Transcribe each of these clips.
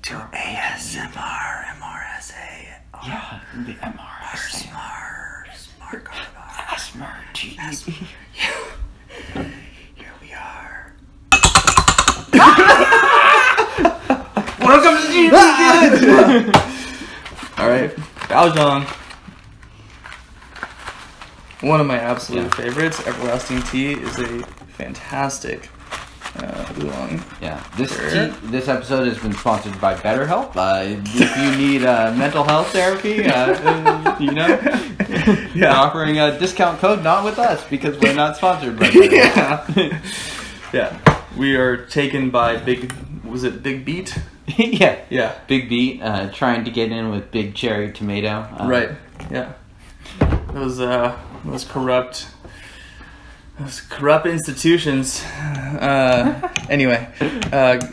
to ASMR, MRSA. Yeah, the MRSA. Smart ASMR TeaDB. Here we are. Welcome to TeaDB. All right, Baozhong. One of my absolute favorites, Everlasting Tea, is a fantastic oolong. Yeah, this episode has been sponsored by BetterHelp. If you need mental health therapy, they're offering a discount code. Not with us because we're not sponsored by BetterHelp. Yeah, we are taken by Big Beat? Yeah. Big Beat, trying to get in with Big Cherry Tomato. Right. Yeah. Those corrupt institutions. Anyway,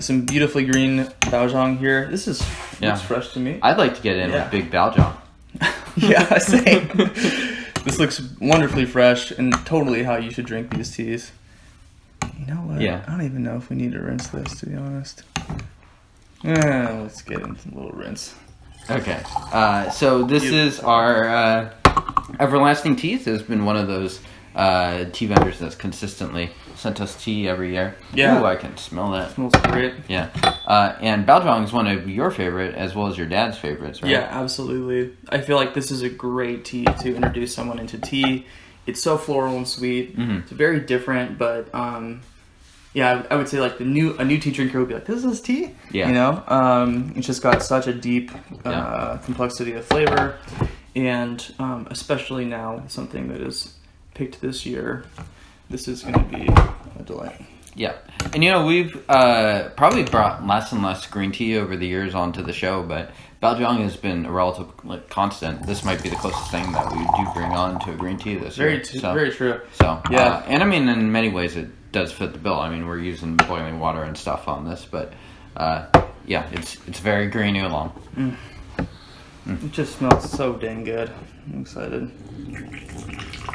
some beautifully green Baozhong here. This is looks fresh to me. I'd like to get in with Big Baozhong. Yeah, same. This looks wonderfully fresh and totally how you should drink these teas. You know what? Yeah. I don't even know if we need to rinse this, to be honest. Let's get into a little rinse. Okay. So this is our Everlasting Teas. Has been one of those tea vendors that's consistently sent us tea every year. Yeah. Ooh, I can smell that. Smells great. Yeah. And Baozhong is one of your favorite as well as your dad's favorites, right? Yeah, absolutely. I feel like this is a great tea to introduce someone into tea. It's so floral and sweet. Mm-hmm. It's very different, but yeah, I would say like a new tea drinker would be like, this is tea? Yeah. You know? It's just got such a deep complexity of flavor. And especially now, something that is picked this year, this is going to be a delight. Yeah. And we've probably brought less and less green tea over the years onto the show, but Baozhong has been a relative constant. This might be the closest thing that we do bring on to a green tea this year. Very true. So, yeah. And I mean, in many ways, it does fit the bill. I mean, we're using boiling water and stuff on this, but yeah, it's very green oolong. It just smells so dang good. I'm excited.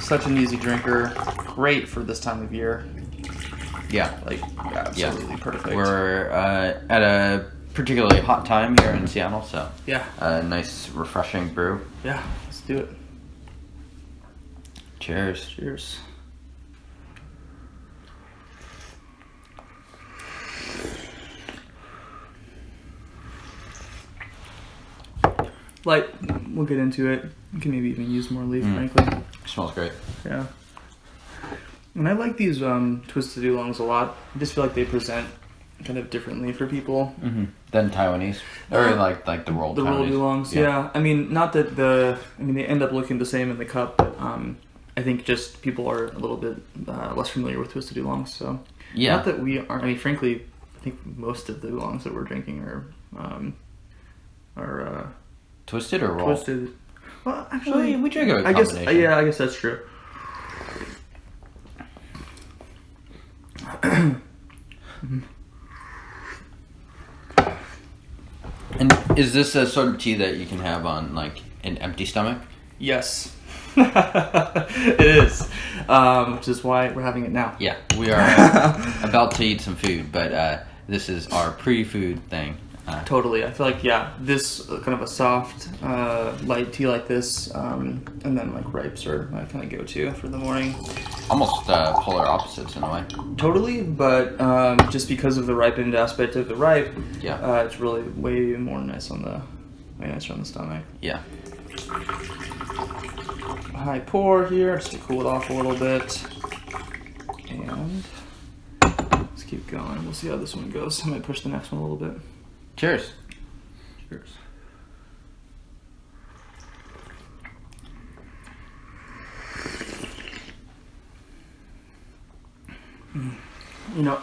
Such an easy drinker. Great for this time of year. Yeah. Absolutely perfect. We're at a particularly hot time here in Seattle, so a nice, refreshing brew. Yeah, let's do it. Cheers. Cheers. Light, we'll get into it. You can maybe even use more leaf, frankly. Smells great. Yeah. And I like these twisted oolongs a lot. I just feel like they present kind of differently for people. Mm-hmm. Than Taiwanese. Or like the rolled Taiwanese. The rolled oolongs, yeah. I mean, not that they end up looking the same in the cup, but I think just people are a little bit less familiar with twisted oolongs, so. Yeah. Not that we aren't, I mean, frankly, I think most of the oolongs that we're drinking are twisted or rolled? Twisted. Well, actually, we drink a combination. I guess that's true. And is this a sort of tea that you can have on like an empty stomach? Yes. It is. Which is why we're having it now. Yeah, we are about to eat some food, but this is our pre-food thing. Totally. I feel like, this kind of a soft, light tea like this, and then like ripes are my kind of go-to for the morning. Almost polar opposites in a way. Totally, but just because of the ripened aspect of the ripe, it's really way nicer on the stomach. Yeah. A high pour here, just to cool it off a little bit. And let's keep going. We'll see how this one goes. I might push the next one a little bit. Cheers. Cheers.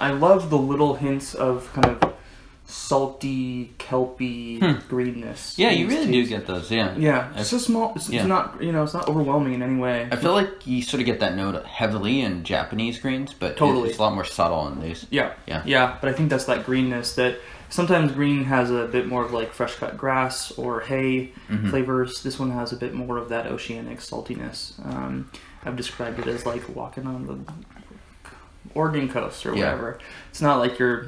I love the little hints of kind of salty, kelpy greenness. Yeah, you really do get those. Yeah. Yeah, it's so small. It's not it's not overwhelming in any way. I feel like you sort of get that note heavily in Japanese greens, but totally. It's a lot more subtle in these. Yeah. But I think that's that greenness that sometimes green has a bit more of like fresh cut grass or hay flavors. This one has a bit more of that oceanic saltiness. I've described it as like walking on the Oregon coast or Yeah. whatever. It's not like you're,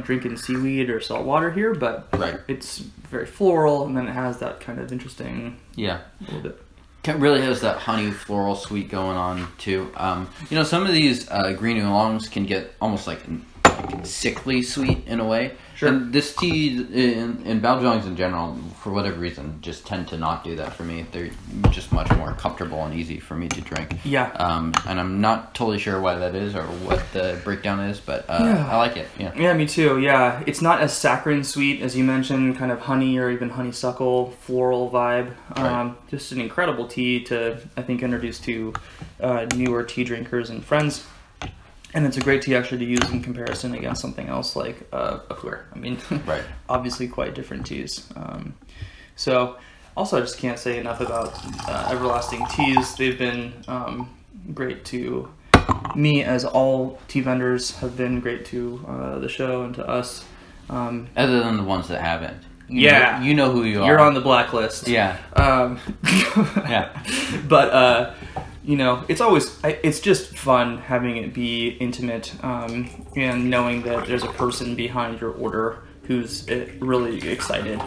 drinking seaweed or salt water here, but Right. it's very floral, and then it has that kind of interesting Yeah. little bit. It really has that honey floral sweet going on too. Some of these green oolongs can get almost like sickly sweet in a way. Sure. And this tea and Baozhongs in general, for whatever reason, just tend to not do that for me. They're just much more comfortable and easy for me to drink. Yeah. And I'm not totally sure why that is or what the breakdown is, but I like it. Yeah. Yeah, me too. Yeah, it's not as saccharine sweet as you mentioned, kind of honey or even honeysuckle floral vibe. Right. Just an incredible tea to, I think, introduce to newer tea drinkers and friends. And it's a great tea actually to use in comparison against something else like a pu'er. I mean, Right. obviously quite different teas. So also I just can't say enough about Everlasting Teas. They've been great to me, as all tea vendors have been great to the show and to us. Other than the ones that haven't. You know who you are. You're on the blacklist. Yeah. Yeah. But it's just fun having it be intimate, and knowing that there's a person behind your order who's really excited.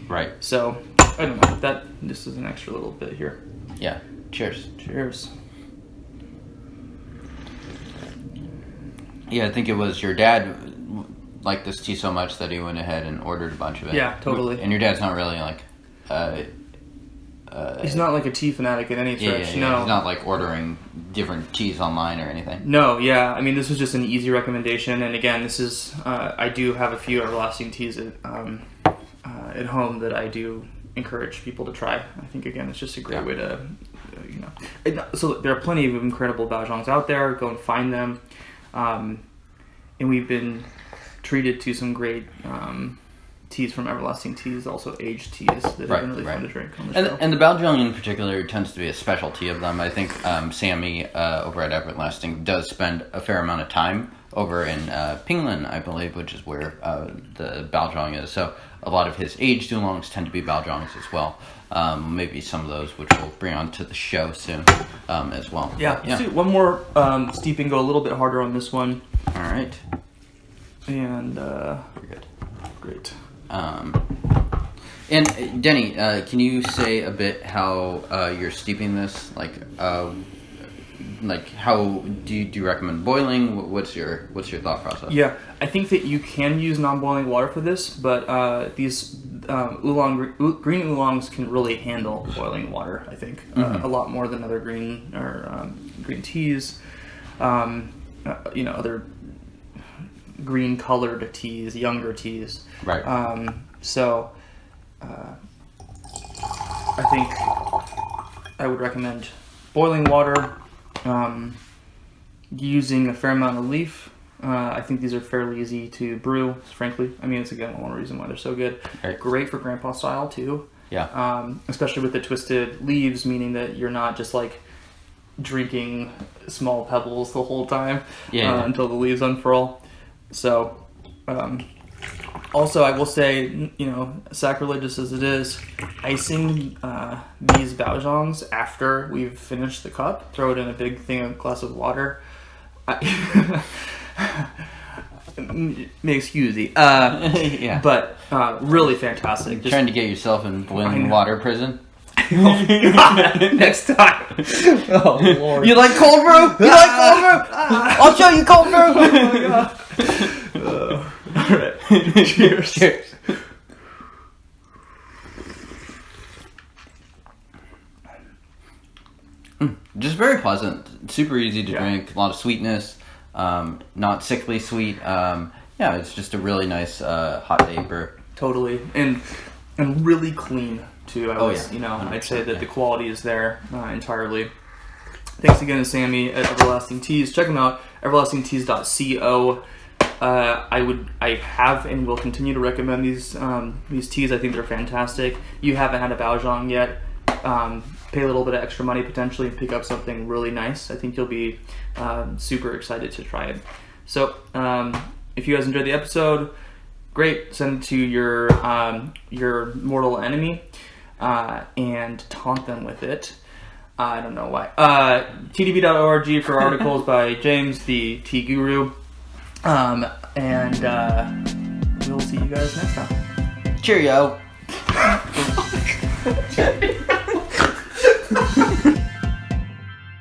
Right. So I don't know, that this is an extra little bit here. Yeah. Cheers. Cheers. Yeah, I think it was your dad liked this tea so much that he went ahead and ordered a bunch of it. Yeah, totally. And your dad's not really like... He's not like a tea fanatic in any stretch. Yeah. No. He's not like ordering different teas online or anything. No, yeah. I mean, this was just an easy recommendation, and again, this is I do have a few Everlasting Teas at home that I do encourage people to try. I think again, it's just a great way to, So there are plenty of incredible Baozhongs out there. Go and find them, and we've been treated to some great teas from Everlasting Teas, also aged teas that have been really fun to drink on the show. And the Baozhong in particular tends to be a specialty of them. I think Sammy over at Everlasting does spend a fair amount of time over in Pinglin, I believe, which is where the Baozhong is. So a lot of his aged oolongs tend to be Baozhongs as well. Maybe some of those, which we'll bring on to the show soon as well. Yeah, let's do one more steeping, go a little bit harder on this one. All right. And We're good. Great. And Denny, can you say a bit how you're steeping this? Like how do you recommend boiling? What's your thought process? Yeah, I think that you can use non-boiling water for this, but these green oolongs can really handle boiling water. I think a lot more than other green teas. Other green colored teas, younger teas. Right. So I think I would recommend boiling water, using a fair amount of leaf. I think these are fairly easy to brew, frankly. I mean, it's again one reason why they're so good. Right. Great for grandpa style too. Yeah. Especially with the twisted leaves, meaning that you're not just like drinking small pebbles the whole time until the leaves unfurl. So, also I will say, sacrilegious as it is, icing these Baozhongs after we've finished the cup, throw it in a big glass of water. Makes excusey. Yeah. But really fantastic. Trying to get yourself in boiling water prison. Next time. Oh Lord. You like cold brew? You like cold brew? I'll show you cold brew. Oh my God. All right. Cheers. Cheers. Just very pleasant. Super easy to drink. A lot of sweetness. Not sickly sweet. It's just a really nice hot day brew. Totally. And really clean too. I'd say that the quality is there entirely. Thanks again to Sammy at Everlasting Teas. Check them out, everlastingteas.co. I have and will continue to recommend these teas. I think they're fantastic. You haven't had a Baozhong yet. Pay a little bit of extra money potentially and pick up something really nice. I think you'll be super excited to try it. So if you guys enjoyed the episode, great. Send it to your mortal enemy and taunt them with it. I don't know why. TeaDB.org for articles by James, the tea guru. And we'll see you guys next time. Cheerio.